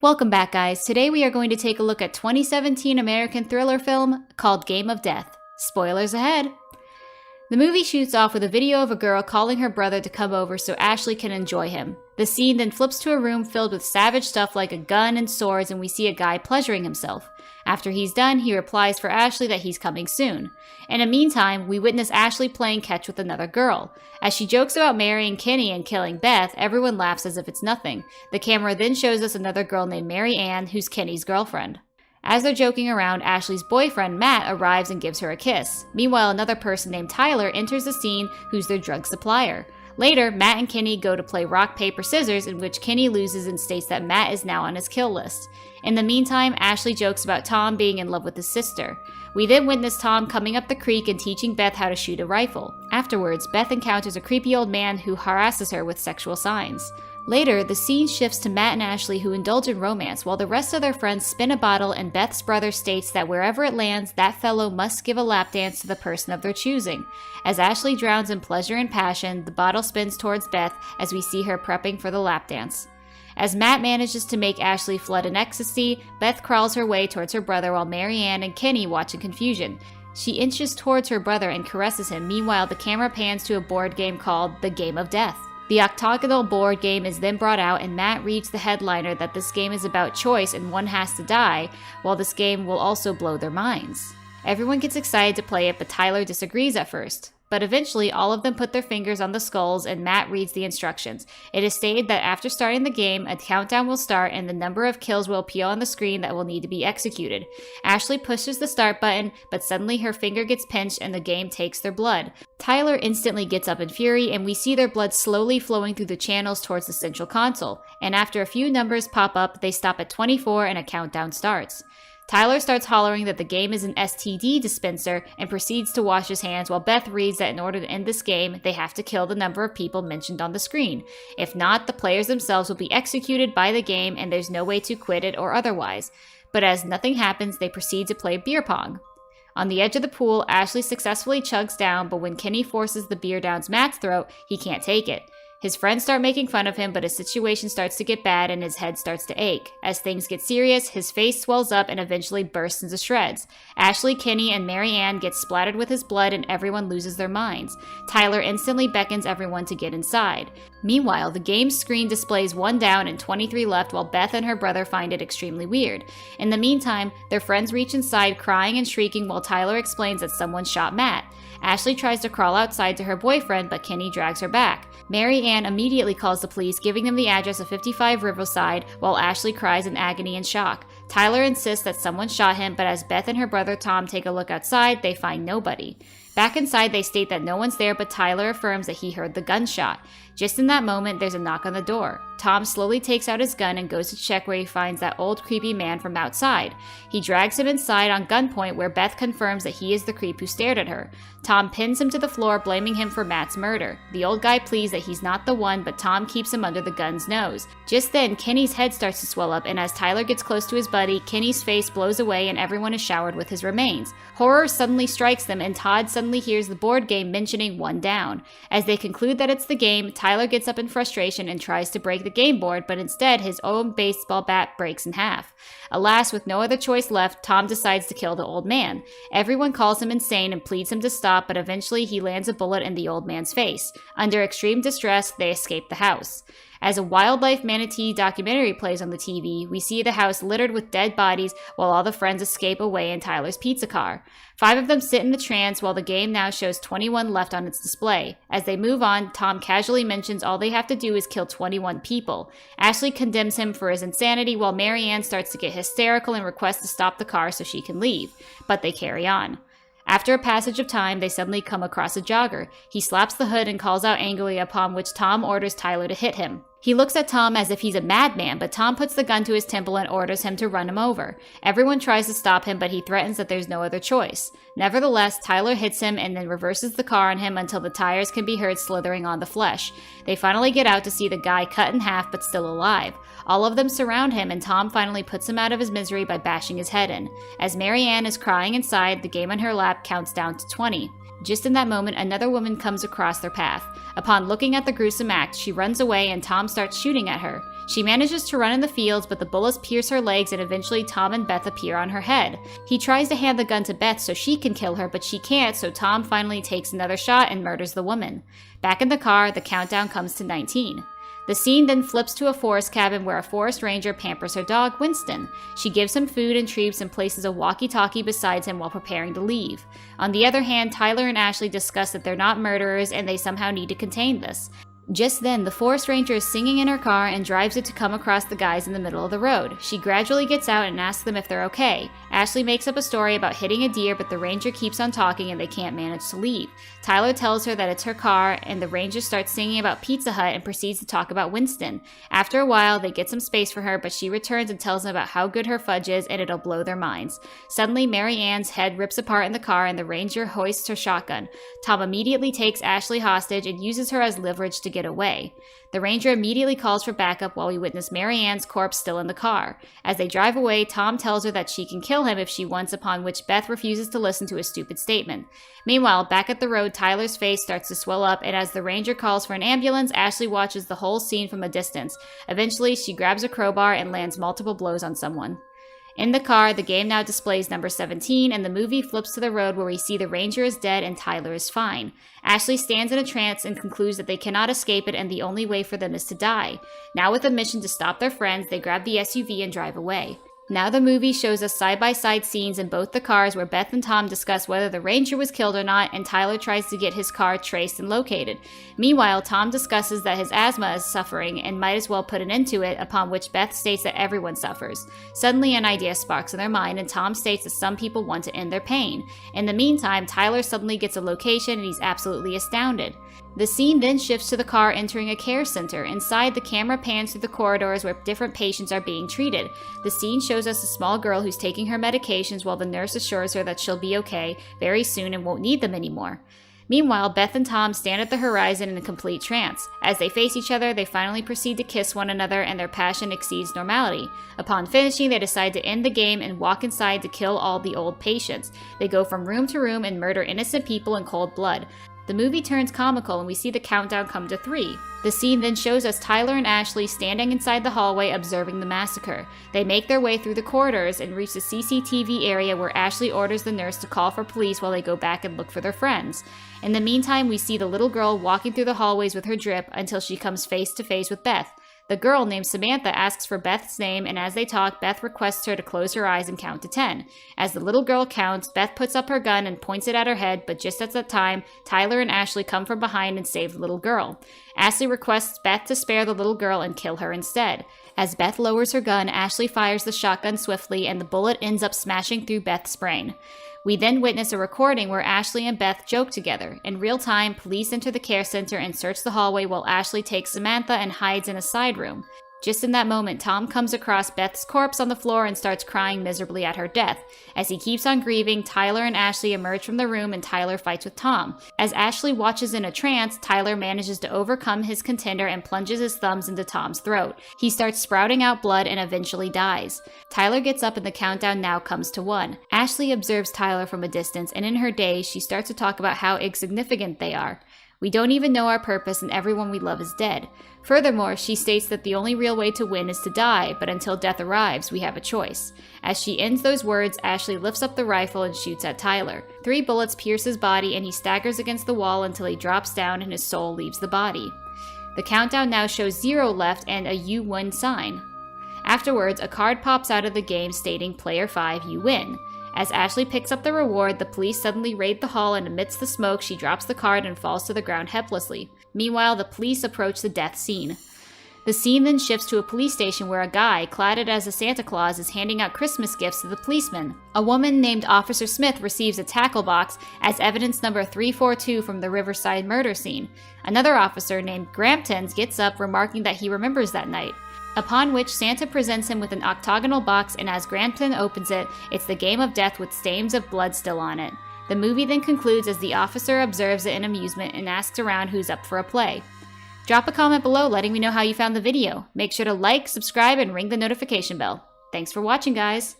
Welcome back, guys. Today we are going to take a look at 2017 American thriller film called Game of Death. Spoilers ahead! The movie shoots off with a video of a girl calling her brother to come over so Ashley can enjoy him. The scene then flips to a room filled with savage stuff like a gun and swords, and we see a guy pleasuring himself. After he's done, he replies for Ashley that he's coming soon. In the meantime, we witness Ashley playing catch with another girl. As she jokes about marrying Kenny and killing Beth, everyone laughs as if it's nothing. The camera then shows us another girl named Mary Ann, who's Kenny's girlfriend. As they're joking around, Ashley's boyfriend, Matt, arrives and gives her a kiss. Meanwhile, another person named Tyler enters the scene, who's their drug supplier. Later, Matt and Kenny go to play rock, paper, scissors, in which Kenny loses and states that Matt is now on his kill list. In the meantime, Ashley jokes about Tom being in love with his sister. We then witness Tom coming up the creek and teaching Beth how to shoot a rifle. Afterwards, Beth encounters a creepy old man who harasses her with sexual signs. Later, the scene shifts to Matt and Ashley, who indulge in romance, while the rest of their friends spin a bottle, and Beth's brother states that wherever it lands, that fellow must give a lap dance to the person of their choosing. As Ashley drowns in pleasure and passion, the bottle spins towards Beth as we see her prepping for the lap dance. As Matt manages to make Ashley flood in ecstasy, Beth crawls her way towards her brother while Mary Ann and Kenny watch in confusion. She inches towards her brother and caresses him. Meanwhile, the camera pans to a board game called The Game of Death. The octagonal board game is then brought out, and Matt reads the headliner that this game is about choice and one has to die, while this game will also blow their minds. Everyone gets excited to play it, but Tyler disagrees at first. But eventually, all of them put their fingers on the skulls, and Matt reads the instructions. It is stated that after starting the game, a countdown will start and the number of kills will appear on the screen that will need to be executed. Ashley pushes the start button, but suddenly her finger gets pinched and the game takes their blood. Tyler instantly gets up in fury, and we see their blood slowly flowing through the channels towards the central console. And after a few numbers pop up, they stop at 24 and a countdown starts. Tyler starts hollering that the game is an STD dispenser and proceeds to wash his hands, while Beth reads that in order to end this game, they have to kill the number of people mentioned on the screen. If not, the players themselves will be executed by the game and there's no way to quit it or otherwise. But as nothing happens, they proceed to play beer pong. On the edge of the pool, Ashley successfully chugs down, but when Kenny forces the beer down Matt's throat, he can't take it. His friends start making fun of him, but his situation starts to get bad and his head starts to ache. As things get serious, his face swells up and eventually bursts into shreds. Ashley, Kenny, and Mary Ann get splattered with his blood and everyone loses their minds. Tyler instantly beckons everyone to get inside. Meanwhile, the game's screen displays 1 down and 23 left, while Beth and her brother find it extremely weird. In the meantime, their friends reach inside crying and shrieking while Tyler explains that someone shot Matt. Ashley tries to crawl outside to her boyfriend, but Kenny drags her back. Mary Ann immediately calls the police, giving them the address of 55 Riverside, while Ashley cries in agony and shock. Tyler insists that someone shot him, but as Beth and her brother Tom take a look outside, they find nobody. Back inside, they state that no one's there, but Tyler affirms that he heard the gunshot. Just in that moment, there's a knock on the door. Tom slowly takes out his gun and goes to check, where he finds that old creepy man from outside. He drags him inside on gunpoint, where Beth confirms that he is the creep who stared at her. Tom pins him to the floor, blaming him for Matt's murder. The old guy pleads that he's not the one, but Tom keeps him under the gun's nose. Just then, Kenny's head starts to swell up, and as Tyler gets close to his buddy, Kenny's face blows away and everyone is showered with his remains. Horror suddenly strikes them, and Todd suddenly hears the board game mentioning 1 down. As they conclude that it's the game, Tyler gets up in frustration and tries to break the game board, but instead his own baseball bat breaks in half. Alas, with no other choice left, Tom decides to kill the old man. Everyone calls him insane and pleads him to stop, but eventually he lands a bullet in the old man's face. Under extreme distress, they escape the house. As a wildlife manatee documentary plays on the TV, we see the house littered with dead bodies while all the friends escape away in Tyler's pizza car. 5 of them sit in a trance while the game now shows 21 left on its display. As they move on, Tom casually mentions all they have to do is kill 21 people. Ashley condemns him for his insanity while Mary Ann starts to get hysterical and requests to stop the car so she can leave. But they carry on. After a passage of time, they suddenly come across a jogger. He slaps the hood and calls out angrily, upon which Tom orders Tyler to hit him. He looks at Tom as if he's a madman, but Tom puts the gun to his temple and orders him to run him over. Everyone tries to stop him, but he threatens that there's no other choice. Nevertheless, Tyler hits him and then reverses the car on him until the tires can be heard slithering on the flesh. They finally get out to see the guy cut in half but still alive. All of them surround him, and Tom finally puts him out of his misery by bashing his head in. As Mary Ann is crying inside, the game on her lap counts down to 20. Just in that moment, another woman comes across their path. Upon looking at the gruesome act, she runs away and Tom starts shooting at her. She manages to run in the fields, but the bullets pierce her legs and eventually Tom and Beth appear on her head. He tries to hand the gun to Beth so she can kill her, but she can't, so Tom finally takes another shot and murders the woman. Back in the car, the countdown comes to 19. The scene then flips to a forest cabin where a forest ranger pampers her dog, Winston. She gives him food and treats and places a walkie-talkie beside him while preparing to leave. On the other hand, Tyler and Ashley discuss that they're not murderers and they somehow need to contain this. Just then, the forest ranger is singing in her car and drives it to come across the guys in the middle of the road. She gradually gets out and asks them if they're okay. Ashley makes up a story about hitting a deer, but the ranger keeps on talking and they can't manage to leave. Tyler tells her that it's her car, and the ranger starts singing about Pizza Hut and proceeds to talk about Winston. After a while, they get some space for her, but she returns and tells them about how good her fudge is and it'll blow their minds. Suddenly, Mary Ann's head rips apart in the car and the ranger hoists her shotgun. Tom immediately takes Ashley hostage and uses her as leverage to get away. The ranger immediately calls for backup while we witness Mary Ann's corpse still in the car. As they drive away, Tom tells her that she can kill him if she wants, upon which Beth refuses to listen to his stupid statement. Meanwhile, back at the road, Tyler's face starts to swell up, and as the ranger calls for an ambulance, Ashley watches the whole scene from a distance. Eventually, she grabs a crowbar and lands multiple blows on someone. In the car, the game now displays number 17, and the movie flips to the road where we see the ranger is dead and Tyler is fine. Ashley stands in a trance and concludes that they cannot escape it and the only way for them is to die. Now with a mission to stop their friends, they grab the SUV and drive away. Now the movie shows us side-by-side scenes in both the cars where Beth and Tom discuss whether the ranger was killed or not, and Tyler tries to get his car traced and located. Meanwhile, Tom discusses that his asthma is suffering and might as well put an end to it, upon which Beth states that everyone suffers. Suddenly an idea sparks in their mind, and Tom states that some people want to end their pain. In the meantime, Tyler suddenly gets a location and he's absolutely astounded. The scene then shifts to the car entering a care center. Inside, the camera pans through the corridors where different patients are being treated. The scene shows us a small girl who's taking her medications while the nurse assures her that she'll be okay very soon and won't need them anymore. Meanwhile, Beth and Tom stand at the horizon in a complete trance. As they face each other, they finally proceed to kiss one another and their passion exceeds normality. Upon finishing, they decide to end the game and walk inside to kill all the old patients. They go from room to room and murder innocent people in cold blood. The movie turns comical and we see the countdown come to 3. The scene then shows us Tyler and Ashley standing inside the hallway observing the massacre. They make their way through the corridors and reach the CCTV area where Ashley orders the nurse to call for police while they go back and look for their friends. In the meantime, we see the little girl walking through the hallways with her drip until she comes face to face with Beth. The girl, named Samantha, asks for Beth's name, and as they talk, Beth requests her to close her eyes and count to 10. As the little girl counts, Beth puts up her gun and points it at her head, but just at that time, Tyler and Ashley come from behind and save the little girl. Ashley requests Beth to spare the little girl and kill her instead. As Beth lowers her gun, Ashley fires the shotgun swiftly, and the bullet ends up smashing through Beth's brain. We then witness a recording where Ashley and Beth joke together. In real time, police enter the care center and search the hallway while Ashley takes Samantha and hides in a side room. Just in that moment, Tom comes across Beth's corpse on the floor and starts crying miserably at her death. As he keeps on grieving, Tyler and Ashley emerge from the room and Tyler fights with Tom. As Ashley watches in a trance, Tyler manages to overcome his contender and plunges his thumbs into Tom's throat. He starts sprouting out blood and eventually dies. Tyler gets up and the countdown now comes to 1. Ashley observes Tyler from a distance, and in her daze, she starts to talk about how insignificant they are. We don't even know our purpose and everyone we love is dead. Furthermore, she states that the only real way to win is to die, but until death arrives, we have a choice. As she ends those words, Ashley lifts up the rifle and shoots at Tyler. 3 bullets pierce his body and he staggers against the wall until he drops down and his soul leaves the body. The countdown now shows 0 left and a "you win" sign. Afterwards, a card pops out of the game stating "Player 5, you win." As Ashley picks up the reward, the police suddenly raid the hall and amidst the smoke, she drops the card and falls to the ground helplessly. Meanwhile, the police approach the death scene. The scene then shifts to a police station where a guy, cladded as a Santa Claus, is handing out Christmas gifts to the policemen. A woman named Officer Smith receives a tackle box as evidence number 342 from the Riverside murder scene. Another officer named Gramptons gets up, remarking that he remembers that night. Upon which Santa presents him with an octagonal box, and as Grampton opens it, it's the game of death with stains of blood still on it. The movie then concludes as the officer observes it in amusement and asks around who's up for a play. Drop a comment below letting me know how you found the video. Make sure to like, subscribe, and ring the notification bell. Thanks for watching, guys!